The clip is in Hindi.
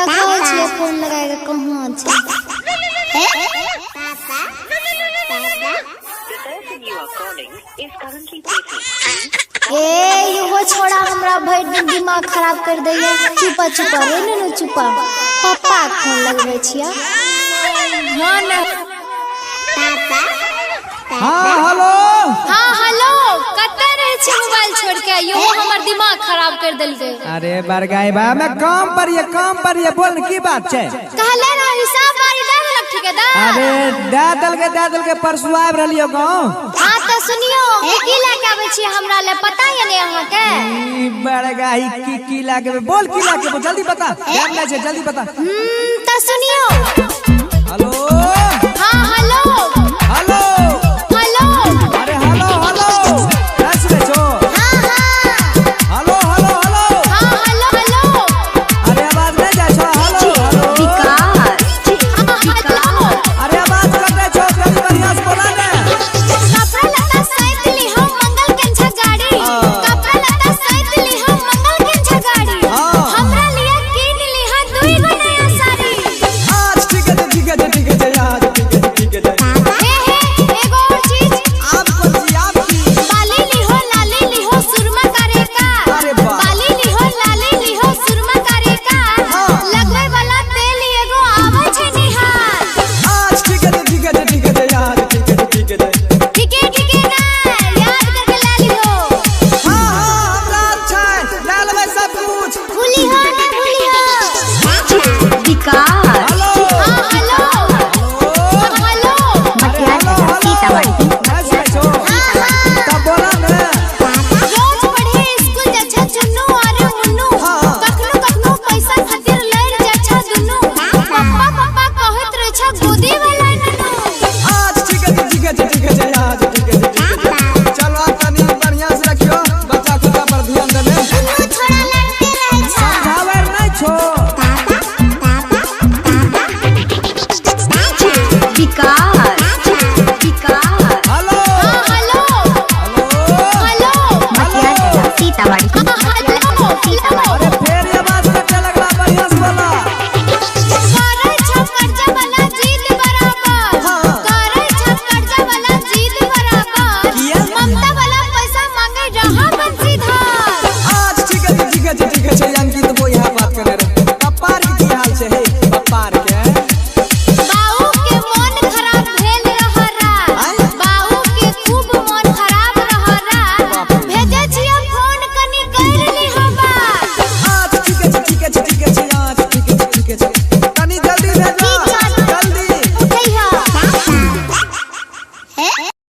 देखो छिए फोन लगाएगा कहाँ छै। ए यो छोड़ा हमरा भर दिन दिमाग खराब कर दैया। चुपा चुपा रे ननु चुपा। पापा फोन लगबै छिया। हां ना हां हेलो हां हेलो कतै रहे छी मोबाइल छोड़ के। यो हमर दिमाग खराब कर देलकै। अरे बरगाई बा मैं काम पर ये बोल की बात छै। कहले ना हिसाब बारी दे देलक ठेकेदार। अरे दे दल के परसू आब रहलियो गांव। हां त सुनियो की लेके आबै छी हमरा ले पता ये ने अहाँ के। ई बरगाई की लागे बोल की लागे जल्दी बता। टाइम नै छै जल्दी बता। त सुनियो हेलो